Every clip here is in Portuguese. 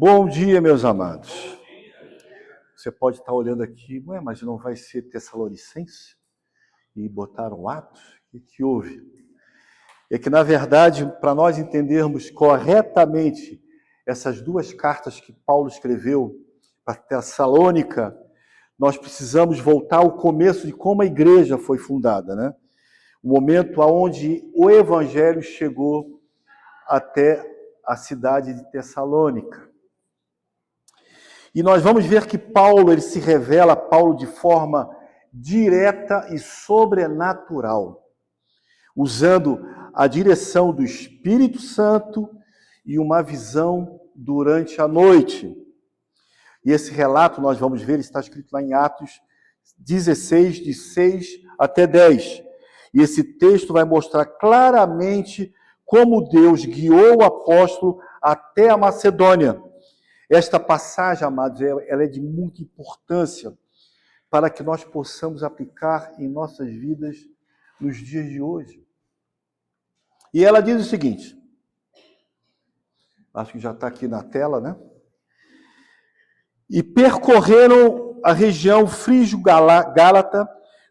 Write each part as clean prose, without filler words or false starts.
Bom dia, meus amados. Você pode estar olhando aqui, ué, mas não vai ser Tessalonicense? E botaram Atos? O que houve? É que, na verdade, para nós entendermos corretamente essas duas cartas que Paulo escreveu para Tessalônica, nós precisamos voltar ao começo de como a igreja foi fundada, né? O momento onde o evangelho chegou até a cidade de Tessalônica. E nós vamos ver que Paulo, ele se revela, Paulo, de forma direta e sobrenatural, usando a direção do Espírito Santo e uma visão durante a noite. E esse relato, nós vamos ver, está escrito lá em Atos 16, de 6 até 10. E esse texto vai mostrar claramente como Deus guiou o apóstolo até a Macedônia. Esta passagem, amados, ela é de muita importância para que nós possamos aplicar em nossas vidas nos dias de hoje. E ela diz o seguinte, acho que já está aqui na tela, né? E percorreram a região frígio-gálata,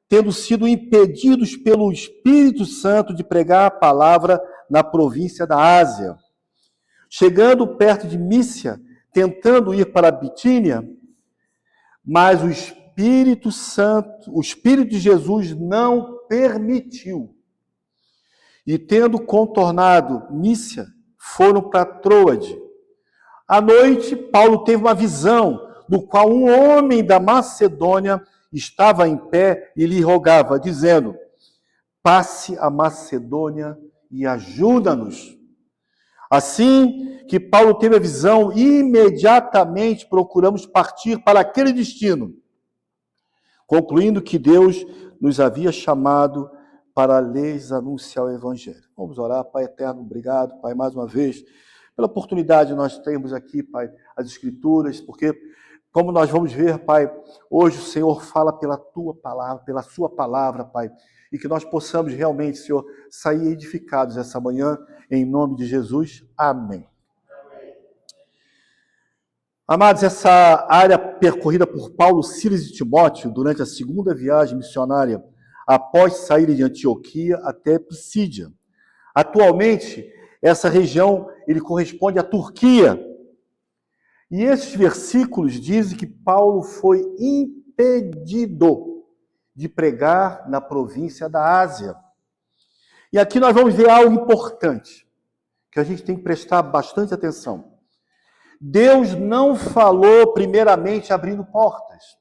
tendo sido impedidos pelo Espírito Santo de pregar a palavra na província da Ásia. Chegando perto de Mísia, tentando ir para a Bitínia, mas o Espírito Santo, o Espírito de Jesus não permitiu. E tendo contornado Mísia, foram para Troade. À noite, Paulo teve uma visão, no qual um homem da Macedônia estava em pé e lhe rogava, dizendo: passe a Macedônia e ajuda-nos. Assim que Paulo teve a visão, imediatamente procuramos partir para aquele destino, concluindo que Deus nos havia chamado para lhes anunciar o Evangelho. Vamos orar. Pai eterno, obrigado, Pai, mais uma vez, pela oportunidade de nós termos aqui, Pai, as Escrituras, porque, como nós vamos ver, Pai, hoje o Senhor fala pela Tua palavra, pela Sua palavra, Pai, e que nós possamos realmente, Senhor, sair edificados essa manhã, em nome de Jesus. Amém. Amados, essa área percorrida por Paulo, Silas e Timóteo durante a segunda viagem missionária, após saírem de Antioquia até Pisídia. Atualmente, essa região ele corresponde à Turquia. E esses versículos dizem que Paulo foi impedido de pregar na província da Ásia. E aqui nós vamos ver algo importante, que a gente tem que prestar bastante atenção. Deus não falou primeiramente abrindo portas.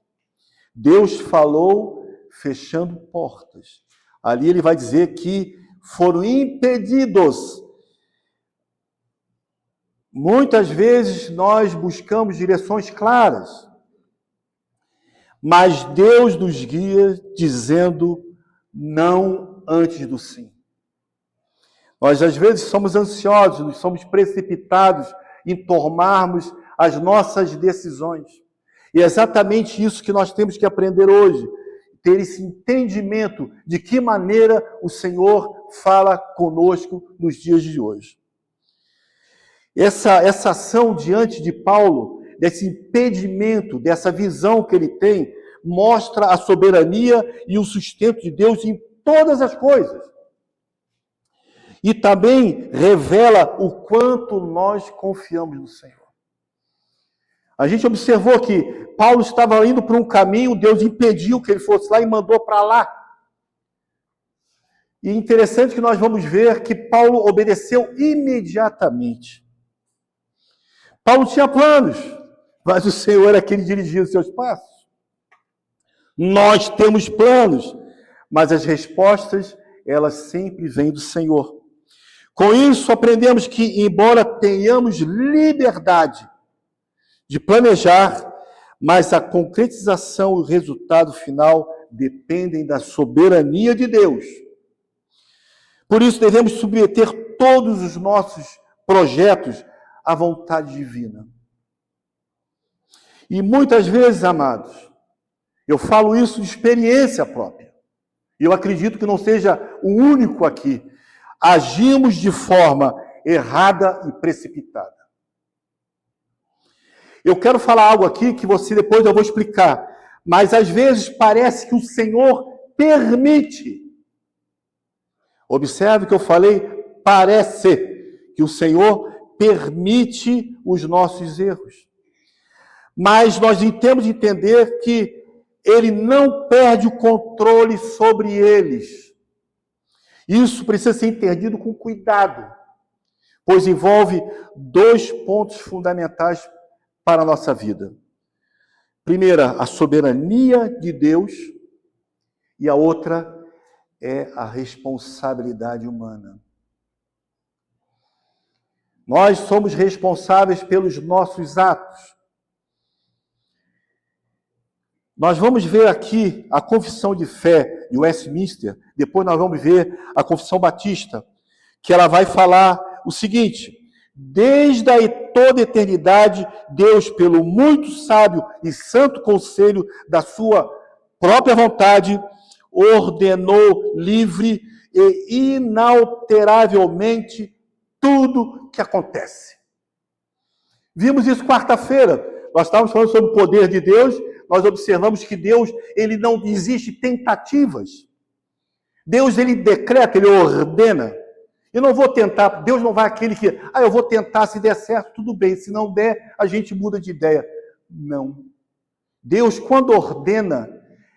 Deus falou fechando portas. Ali ele vai dizer que foram impedidos. Muitas vezes nós buscamos direções claras, mas Deus nos guia dizendo não antes do sim. Nós às vezes somos ansiosos, nós somos precipitados em tomarmos as nossas decisões. E é exatamente isso que nós temos que aprender hoje, ter esse entendimento de que maneira o Senhor fala conosco nos dias de hoje. Essa ação diante de Paulo, desse impedimento, dessa visão que ele tem, mostra a soberania e o sustento de Deus em todas as coisas. E também revela o quanto nós confiamos no Senhor. A gente observou que Paulo estava indo por um caminho, Deus impediu que ele fosse lá e mandou para lá. E interessante que nós vamos ver que Paulo obedeceu imediatamente. Paulo tinha planos, mas o Senhor é quem dirigia os seus passos. Nós temos planos, mas as respostas, elas sempre vêm do Senhor. Com isso, aprendemos que, embora tenhamos liberdade de planejar, mas a concretização e o resultado final dependem da soberania de Deus. Por isso, devemos submeter todos os nossos projetos à vontade divina. E muitas vezes, amados, eu falo isso de experiência própria. E eu acredito que não seja o único aqui. Agimos de forma errada e precipitada. Eu quero falar algo aqui que você depois eu vou explicar, mas às vezes parece que o Senhor permite. Observe que eu falei, parece que o Senhor permite os nossos erros. Mas nós temos de entender que Ele não perde o controle sobre eles. Isso precisa ser entendido com cuidado, pois envolve dois pontos fundamentais para a nossa vida. Primeira, a soberania de Deus, e a outra é a responsabilidade humana. Nós somos responsáveis pelos nossos atos. Nós vamos ver aqui a confissão de fé de Westminster, depois nós vamos ver a confissão batista, que ela vai falar o seguinte: desde toda a eternidade, Deus, pelo muito sábio e santo conselho da sua própria vontade, ordenou livre e inalteravelmente tudo que acontece. Vimos isso quarta-feira. Nós estávamos falando sobre o poder de Deus. Nós observamos que Deus, ele não existe tentativas. Deus, ele decreta, ele ordena. Eu não vou tentar, Deus não vai aquele que, eu vou tentar, se der certo, tudo bem, se não der, a gente muda de ideia. Não. Deus, quando ordena,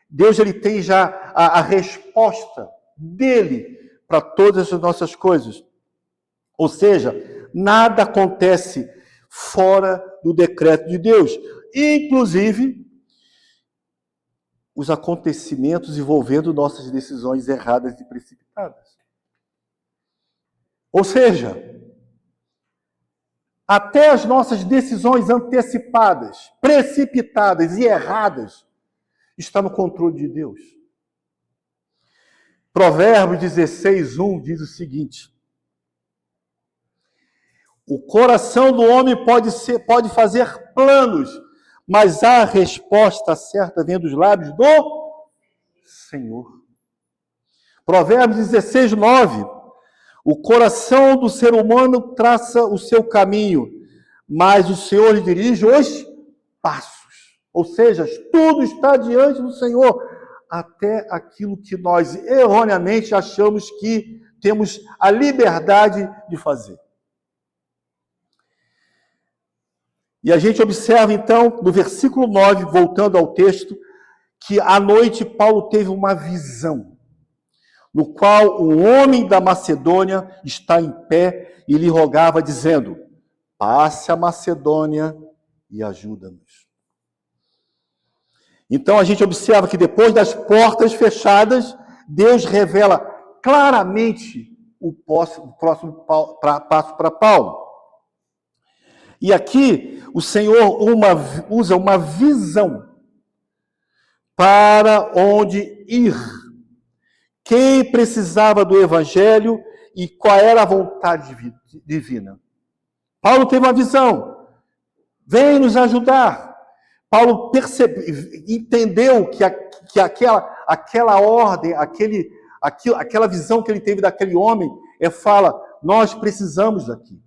Deus, ele tem já a resposta dele para todas as nossas coisas. Ou seja, nada acontece fora do decreto de Deus. Inclusive, os acontecimentos envolvendo nossas decisões erradas e precipitadas. Ou seja, até as nossas decisões antecipadas, precipitadas e erradas, está no controle de Deus. Provérbios 16:1 diz o seguinte: o coração do homem pode fazer planos, mas a resposta certa vem dos lábios do Senhor. Provérbios 16:9. O coração do ser humano traça o seu caminho, mas o Senhor lhe dirige os passos. Ou seja, tudo está diante do Senhor, até aquilo que nós erroneamente achamos que temos a liberdade de fazer. E a gente observa, então, no versículo 9, voltando ao texto, que à noite Paulo teve uma visão, no qual um homem da Macedônia está em pé e lhe rogava, dizendo: passe a Macedônia e ajuda-nos. Então a gente observa que depois das portas fechadas, Deus revela claramente o próximo passo para Paulo. E aqui o Senhor usa uma visão para onde ir. Quem precisava do Evangelho e qual era a vontade divina. Paulo teve uma visão. Vem nos ajudar. Paulo entendeu que aquela ordem, aquela visão que ele teve daquele homem, fala, nós precisamos daqui.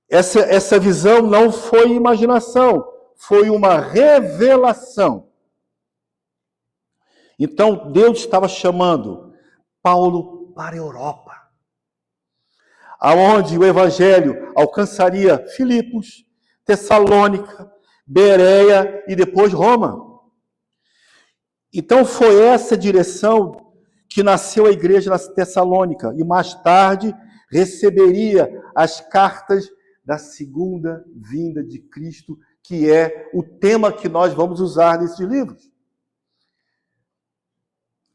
Essa visão não foi imaginação, foi uma revelação. Então, Deus estava chamando Paulo para a Europa, aonde o Evangelho alcançaria Filipos, Tessalônica, Bereia e depois Roma. Então, foi essa direção que nasceu a igreja na Tessalônica, e mais tarde receberia as cartas da segunda vinda de Cristo, que é o tema que nós vamos usar nesses livros.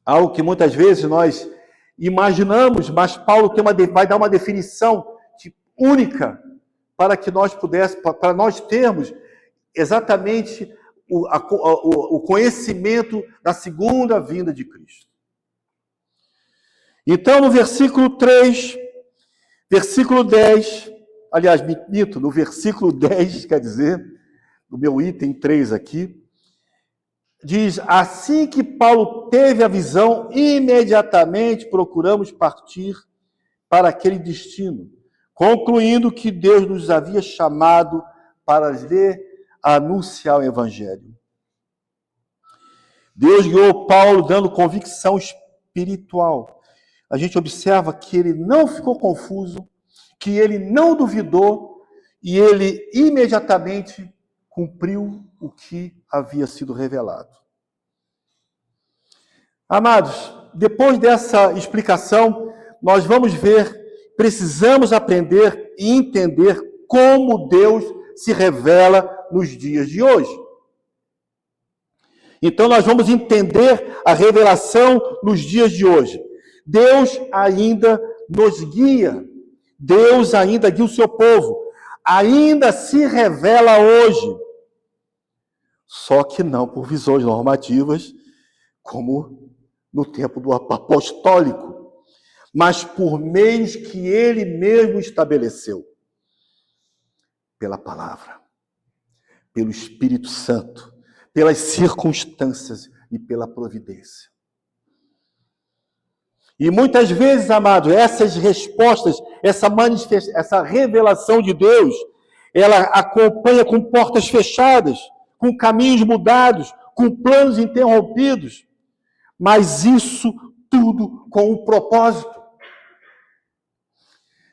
Algo que muitas vezes nós imaginamos, mas Paulo vai dar uma definição única para que nós para nós termos exatamente o conhecimento da segunda vinda de Cristo. Então, no versículo 3, versículo 10, aliás, minto, no versículo 10, quer dizer, no meu item 3 aqui, diz, assim que Paulo teve a visão, imediatamente procuramos partir para aquele destino, concluindo que Deus nos havia chamado para lhe anunciar o Evangelho. Deus guiou Paulo dando convicção espiritual. A gente observa que ele não ficou confuso, que ele não duvidou e ele imediatamente cumpriu o que havia sido revelado. Amados, depois dessa explicação, nós vamos ver, precisamos aprender e entender como Deus se revela nos dias de hoje. Então, nós vamos entender a revelação nos dias de hoje. Deus ainda nos guia. Deus ainda guia o seu povo. Ainda se revela hoje. Só que não por visões normativas, como no tempo do apostólico, mas por meios que ele mesmo estabeleceu. Pela palavra, pelo Espírito Santo, pelas circunstâncias e pela providência. E muitas vezes, amados, essas respostas, essa revelação de Deus, ela acompanha com portas fechadas, com caminhos mudados, com planos interrompidos, mas isso tudo com um propósito.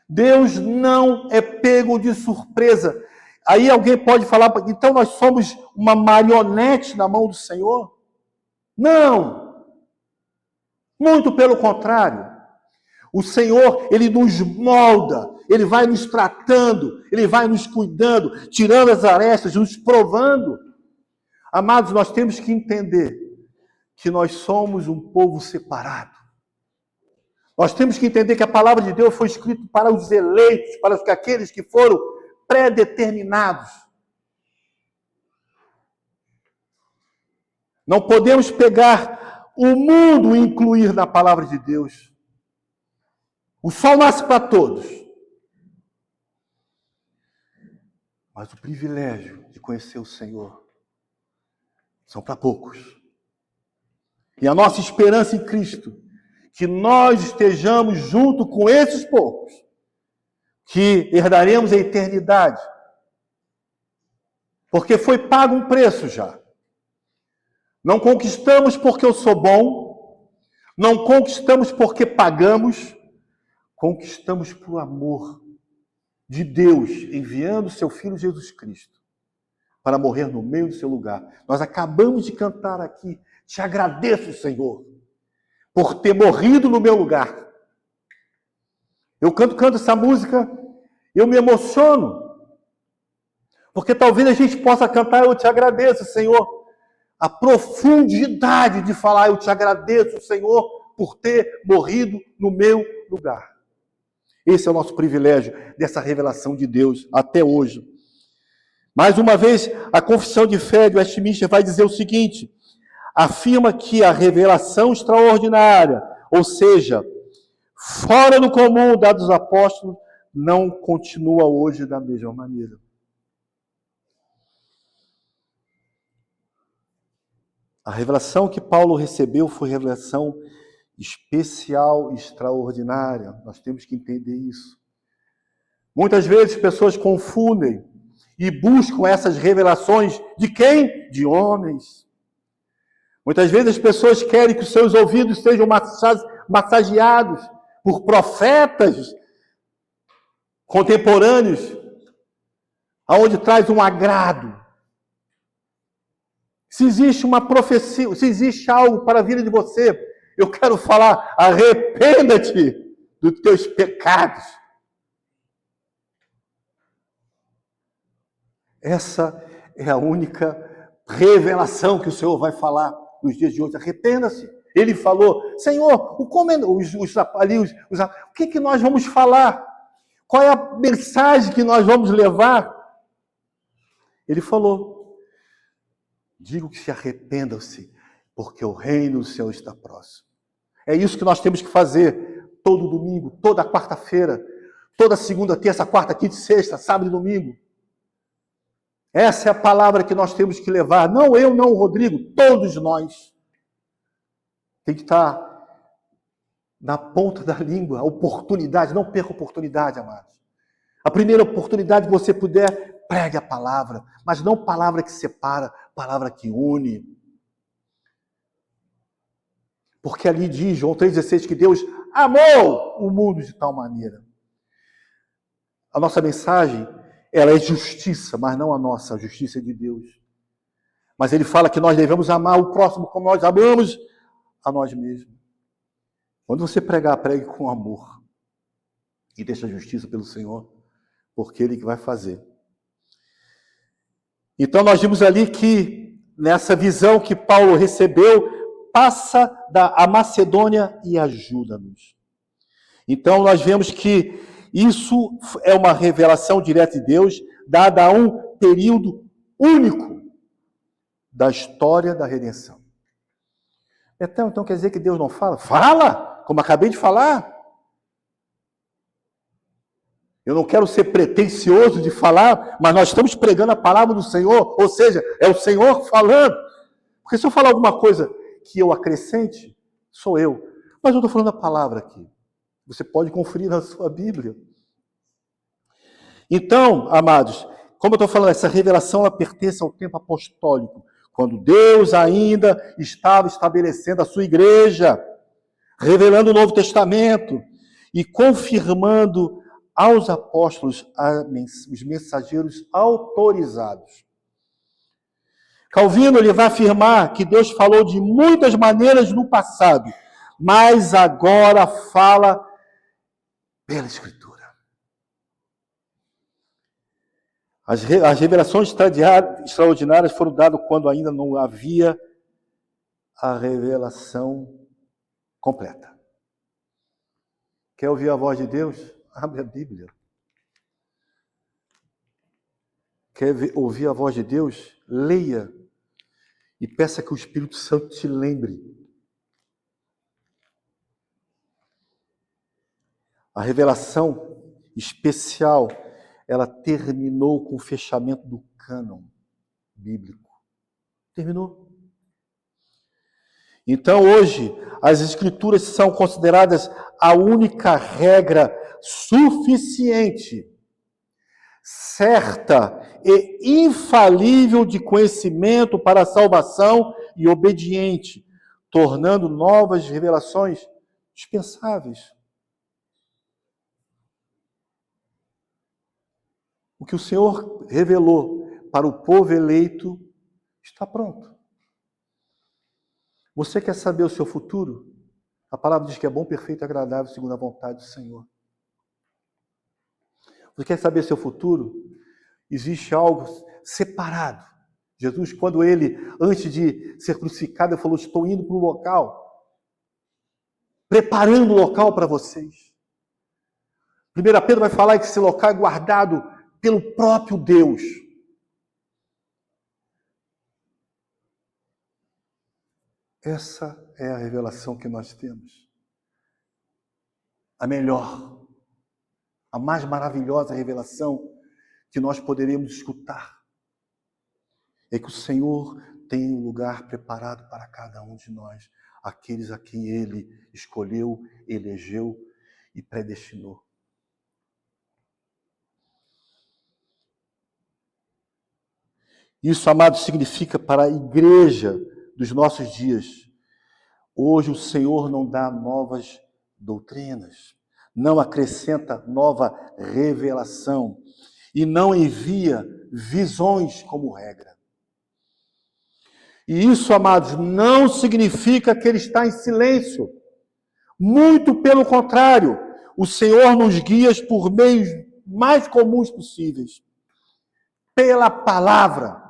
Deus não é pego de surpresa. Aí alguém pode falar, então nós somos uma marionete na mão do Senhor? Não! Muito pelo contrário. O Senhor, Ele nos molda, Ele vai nos tratando, Ele vai nos cuidando, tirando as arestas, nos provando. Amados, nós temos que entender que nós somos um povo separado. Nós temos que entender que a palavra de Deus foi escrita para os eleitos, para aqueles que foram predeterminados. Não podemos pegar o mundo e incluir na palavra de Deus. O sol nasce para todos. Mas o privilégio de conhecer o Senhor são para poucos. E a nossa esperança em Cristo, que nós estejamos junto com esses poucos, que herdaremos a eternidade. Porque foi pago um preço já. Não conquistamos porque eu sou bom, não conquistamos porque pagamos, conquistamos por amor de Deus, enviando seu Filho Jesus Cristo para morrer no meio do seu lugar. Nós acabamos de cantar aqui, te agradeço, Senhor, por ter morrido no meu lugar. Eu canto essa música, eu me emociono, porque talvez a gente possa cantar, eu te agradeço, Senhor, a profundidade de falar, eu te agradeço, Senhor, por ter morrido no meu lugar. Esse é o nosso privilégio dessa revelação de Deus até hoje. Mais uma vez, a confissão de fé de Westminster vai dizer o seguinte: afirma que a revelação extraordinária, ou seja, fora do comum dada aos apóstolos, não continua hoje da mesma maneira. A revelação que Paulo recebeu foi revelação especial, extraordinária. Nós temos que entender isso. Muitas vezes pessoas confundem e buscam essas revelações de quem? De homens. Muitas vezes as pessoas querem que os seus ouvidos sejam massageados por profetas contemporâneos, aonde traz um agrado. Se existe uma profecia, se existe algo para a vida de você, eu quero falar, arrependa-te dos teus pecados. Essa é a única revelação que o Senhor vai falar nos dias de hoje. Arrependa-se. Ele falou, Senhor, o que nós vamos falar? Qual é a mensagem que nós vamos levar? Ele falou, digo que se arrependam-se, porque o reino do Senhor está próximo. É isso que nós temos que fazer todo domingo, toda quarta-feira, toda segunda, terça, quarta, quinta, sexta, sábado e domingo. Essa é a palavra que nós temos que levar. Não eu, não o Rodrigo, todos nós. Tem que estar na ponta da língua, a oportunidade. Não perca a oportunidade, amados. A primeira oportunidade que você puder, pregue a palavra, mas não palavra que separa, palavra que une. Porque ali diz, João 3,16, que Deus amou o mundo de tal maneira. A nossa mensagem, ela é justiça, mas não a nossa, a justiça é de Deus. Mas ele fala que nós devemos amar o próximo como nós amamos a nós mesmos. Quando você pregar, pregue com amor. E deixa a justiça pelo Senhor, porque Ele que vai fazer. Então nós vimos ali que, nessa visão que Paulo recebeu, passa a Macedônia e ajuda-nos. Então nós vemos que isso é uma revelação direta de Deus, dada a um período único da história da redenção. Então quer dizer que Deus não fala? Fala! Como acabei de falar. Eu não quero ser pretensioso de falar, mas nós estamos pregando a palavra do Senhor, ou seja, é o Senhor falando. Porque se eu falar alguma coisa que eu acrescente, sou eu. Mas eu estou falando a palavra aqui. Você pode conferir na sua Bíblia. Então, amados, como eu estou falando, essa revelação ela pertence ao tempo apostólico, quando Deus ainda estava estabelecendo a sua igreja, revelando o Novo Testamento e confirmando aos apóstolos os mensageiros autorizados. Calvino ele vai afirmar que Deus falou de muitas maneiras no passado, mas agora fala pela Escritura. As revelações extraordinárias foram dadas quando ainda não havia a revelação completa. Quer ouvir a voz de Deus? Abre a Bíblia. Quer ouvir a voz de Deus? Leia. E peça que o Espírito Santo te lembre. A revelação especial, ela terminou com o fechamento do cânon bíblico. Terminou. Então, hoje, as Escrituras são consideradas a única regra suficiente, certa e infalível de conhecimento para a salvação e obediente, tornando novas revelações dispensáveis. O que o Senhor revelou para o povo eleito está pronto. Você quer saber o seu futuro? A palavra diz que é bom, perfeito e agradável, segundo a vontade do Senhor. Você quer saber seu futuro? Existe algo separado. Jesus, quando ele, antes de ser crucificado, ele falou, estou indo para um local, preparando o local para vocês. 1 Pedro vai falar que esse local é guardado pelo próprio Deus. Essa é a revelação que nós temos. A melhor, a mais maravilhosa revelação que nós poderíamos escutar é que o Senhor tem um lugar preparado para cada um de nós, aqueles a quem Ele escolheu, elegeu e predestinou. Isso, amados, significa para a igreja dos nossos dias. Hoje o Senhor não dá novas doutrinas, não acrescenta nova revelação e não envia visões como regra. E isso, amados, não significa que Ele está em silêncio. Muito pelo contrário, o Senhor nos guia por meios mais comuns possíveis. Pela palavra.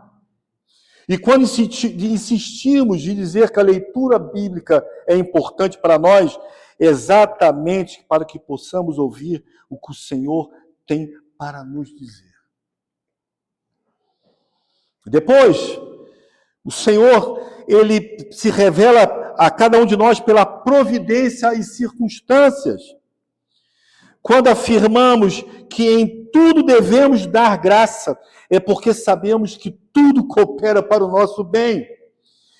E quando insistimos de dizer que a leitura bíblica é importante para nós, exatamente para que possamos ouvir o que o Senhor tem para nos dizer. Depois, o Senhor, Ele se revela a cada um de nós pela providência e circunstâncias. Quando afirmamos que em tudo devemos dar graça, é porque sabemos que tudo coopera para o nosso bem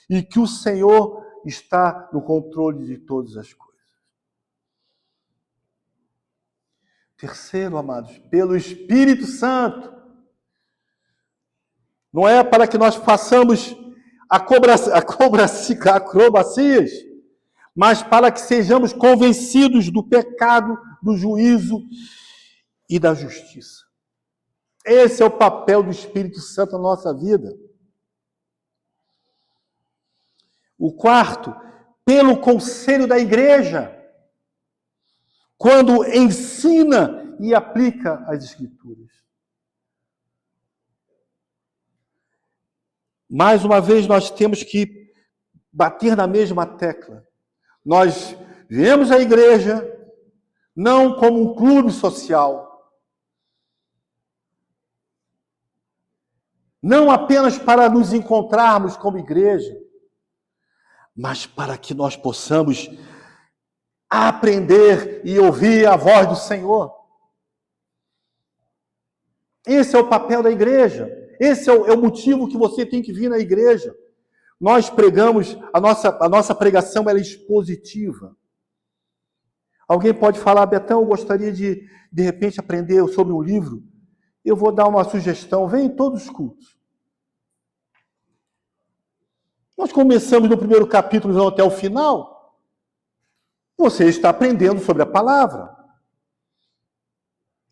e que o Senhor está no controle de todas as coisas. Terceiro, amados, pelo Espírito Santo. Não é para que nós façamos acrobacias, mas para que sejamos convencidos do pecado, do juízo e da justiça. Esse é o papel do Espírito Santo na nossa vida. O quarto, pelo conselho da igreja, quando ensina e aplica as Escrituras. Mais uma vez, nós temos que bater na mesma tecla. Nós viemos à igreja não como um clube social, não apenas para nos encontrarmos como igreja, mas para que nós possamos aprender e ouvir a voz do Senhor. Esse é o papel da igreja. Esse é o motivo que você tem que vir na igreja. Nós pregamos, a nossa pregação ela é expositiva. Alguém pode falar, Betão, eu gostaria de repente, aprender sobre um livro. Eu vou dar uma sugestão, vem em todos os cultos. Nós começamos no primeiro capítulo e vamos até o final. Você está aprendendo sobre a palavra.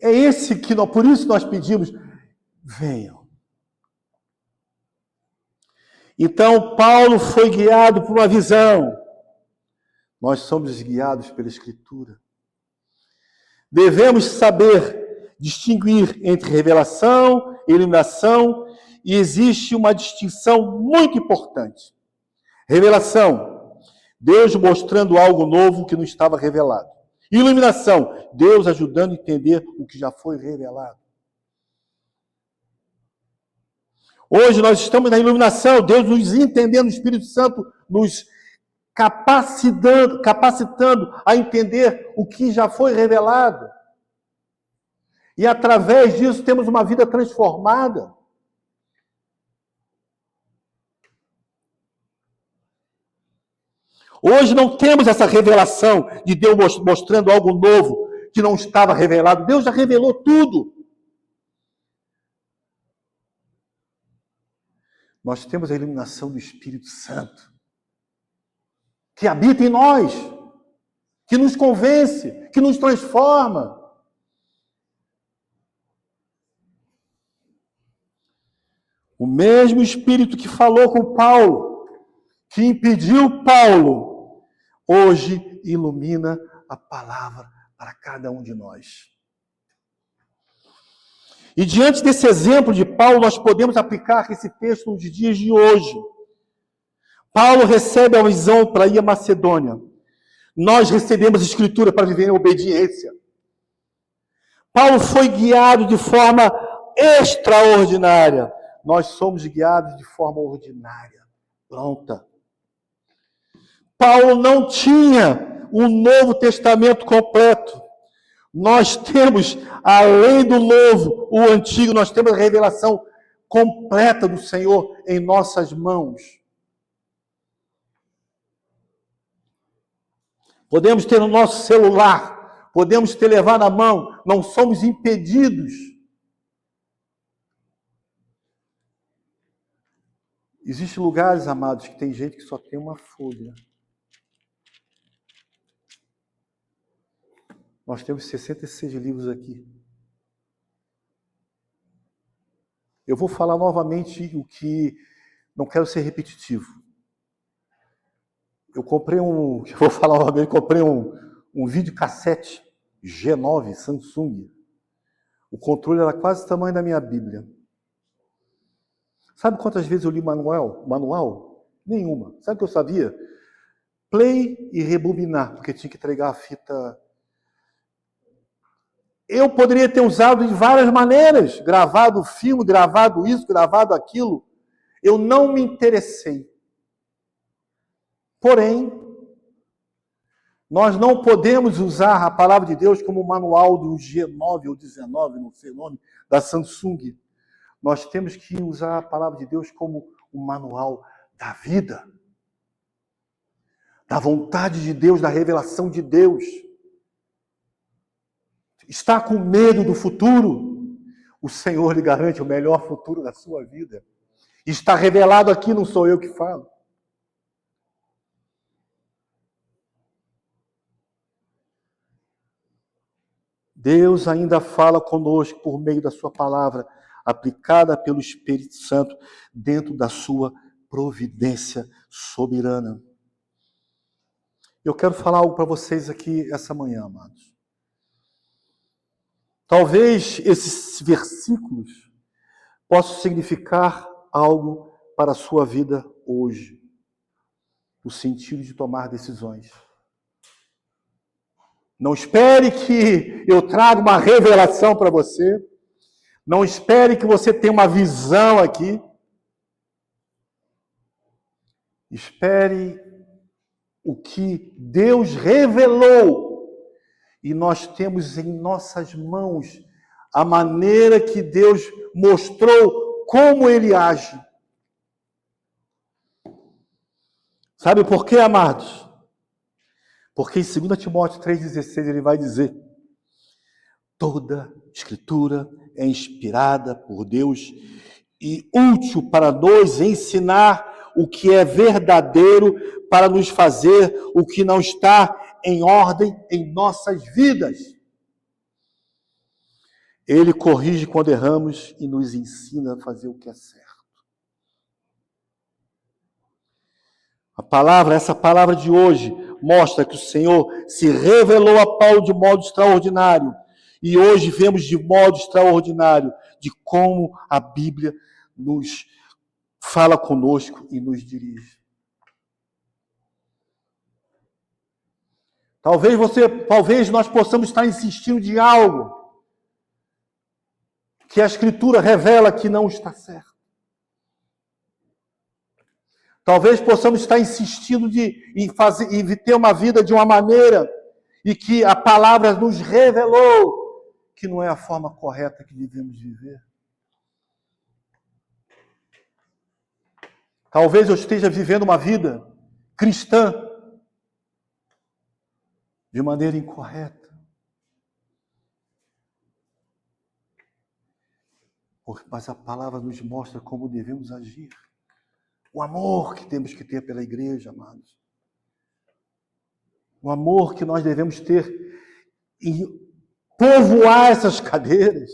É esse que nós, por isso nós pedimos, venham. Então, Paulo foi guiado por uma visão. Nós somos guiados pela Escritura. Devemos saber distinguir entre revelação e iluminação, e existe uma distinção muito importante. Revelação, Deus mostrando algo novo que não estava revelado. Iluminação, Deus ajudando a entender o que já foi revelado. Hoje nós estamos na iluminação, Deus nos entendendo, o Espírito Santo nos capacitando a entender o que já foi revelado. E através disso temos uma vida transformada. Hoje não temos essa revelação de Deus mostrando algo novo que não estava revelado. Deus já revelou tudo. Nós temos a iluminação do Espírito Santo, que habita em nós, que nos convence, que nos transforma. O mesmo Espírito que falou com Paulo, que impediu Paulo, hoje ilumina a palavra para cada um de nós. E diante desse exemplo de Paulo, nós podemos aplicar esse texto nos dias de hoje. Paulo recebe a visão para ir à Macedônia. Nós recebemos a Escritura para viver em obediência. Paulo foi guiado de forma extraordinária. Nós somos guiados de forma ordinária, pronta. Paulo não tinha um Novo Testamento completo. Nós temos, além do Novo, o Antigo, nós temos a revelação completa do Senhor em nossas mãos. Podemos ter no nosso celular, podemos ter levar na mão, não somos impedidos. Existem lugares, amados, que tem gente que só tem uma folha. Nós temos 66 livros aqui. Eu vou falar novamente o que não quero ser repetitivo. Eu comprei um videocassete G9 Samsung. O controle era quase o tamanho da minha Bíblia. Sabe quantas vezes eu li manual? Nenhuma. Sabe o que eu sabia? Play e rebobinar, porque tinha que entregar a fita. Eu poderia ter usado de várias maneiras, gravado o filme, gravado isso, gravado aquilo. Eu não me interessei. Porém, nós não podemos usar a palavra de Deus como manual do G9 ou 19, não sei o nome, da Samsung. Nós temos que usar a palavra de Deus como o manual da vida, da vontade de Deus, da revelação de Deus. está com medo do futuro, o Senhor lhe garante o melhor futuro da sua vida. Está revelado aqui, não sou eu que falo. Deus ainda fala conosco por meio da sua palavra, aplicada pelo Espírito Santo, dentro da sua providência soberana. Eu quero falar algo para vocês aqui essa manhã, amados. Talvez esses versículos possam significar algo para a sua vida hoje, no sentido de tomar decisões. Não espere que eu traga uma revelação para você. Não espere que você tenha uma visão aqui. Espere o que Deus revelou. E nós temos em nossas mãos a maneira que Deus mostrou como Ele age. Sabe por quê, amados? Porque em 2 Timóteo 3,16 ele vai dizer: toda Escritura é inspirada por Deus e útil para nos ensinar o que é verdadeiro, para nos fazer o que não está em ordem em nossas vidas. Ele corrige quando erramos e nos ensina a fazer o que é certo. Essa palavra de hoje mostra que o Senhor se revelou a Paulo de modo extraordinário. E hoje vemos de modo extraordinário de como a Bíblia nos fala conosco e nos dirige. Talvez nós possamos estar insistindo de algo que a Escritura revela que não está certo. Talvez possamos estar insistindo em ter uma vida de uma maneira e que a palavra nos revelou que não é a forma correta que devemos viver. Talvez eu esteja vivendo uma vida cristã de maneira incorreta. Mas a palavra nos mostra como devemos agir. O amor que temos que ter pela igreja, amados. O amor que nós devemos ter em povoar essas cadeiras.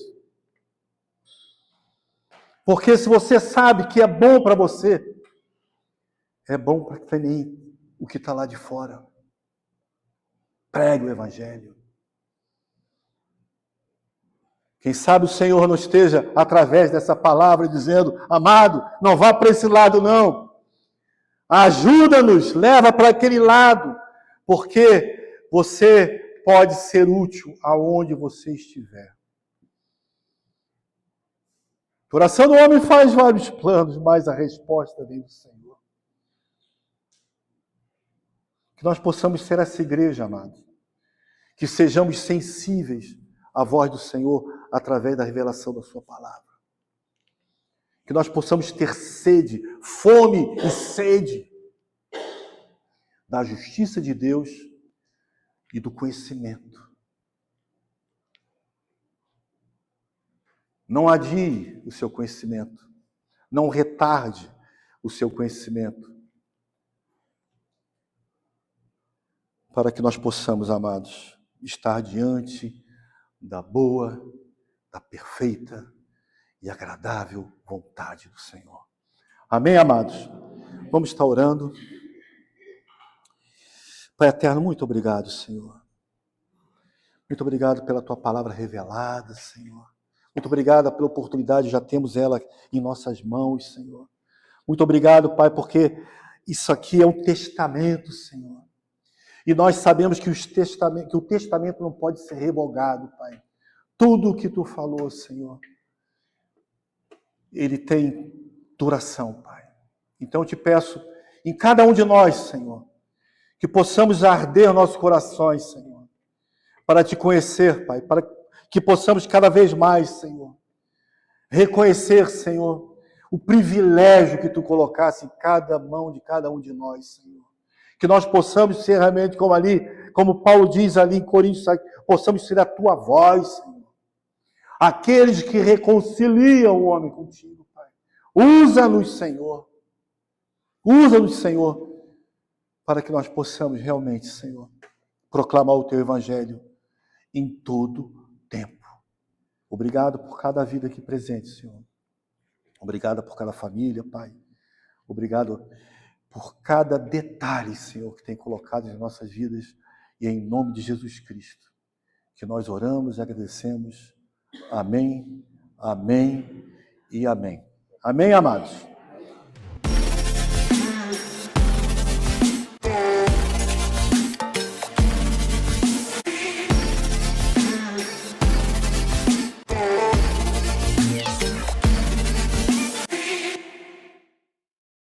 Porque se você sabe que é bom para você, é bom para também o que está lá de fora. Pregue o Evangelho. Quem sabe o Senhor não esteja, através dessa palavra, dizendo: amado, não vá para esse lado não. Ajuda-nos, leva para aquele lado, porque você pode ser útil aonde você estiver. O coração do homem faz vários planos, mas a resposta vem do Senhor. Que nós possamos ser essa igreja, amados. Que sejamos sensíveis à voz do Senhor através da revelação da sua palavra. Que nós possamos ter sede, fome e sede da justiça de Deus e do conhecimento. Não adie o seu conhecimento. Não retarde o seu conhecimento. Para que nós possamos, amados, estar diante da boa, da perfeita e agradável vontade do Senhor. Amém, amados? Vamos estar orando. Pai eterno, muito obrigado, Senhor. Muito obrigado pela tua palavra revelada, Senhor. Muito obrigado pela oportunidade, já temos ela em nossas mãos, Senhor. Muito obrigado, Pai, porque isso aqui é um testamento, Senhor. E nós sabemos que o testamento não pode ser revogado, Pai. Tudo o que tu falou, Senhor, ele tem duração, Pai. Então eu te peço, em cada um de nós, Senhor, que possamos arder nossos corações, Senhor, para te conhecer, Pai, para que possamos cada vez mais, Senhor, reconhecer, Senhor, o privilégio que tu colocasse em cada mão de cada um de nós, Senhor. Que nós possamos ser realmente, como como Paulo diz ali em Coríntios, possamos ser a tua voz, Senhor. Aqueles que reconciliam o homem contigo, Pai. Usa-nos, Senhor. Usa-nos, Senhor, para que nós possamos realmente, Senhor, proclamar o teu evangelho em todo tempo. Obrigado por cada vida aqui presente, Senhor. Obrigado por cada família, Pai. Obrigado por cada detalhe, Senhor, que tem colocado em nossas vidas. E é em nome de Jesus Cristo que nós oramos e agradecemos. Amém, amém e amém. Amém, amados?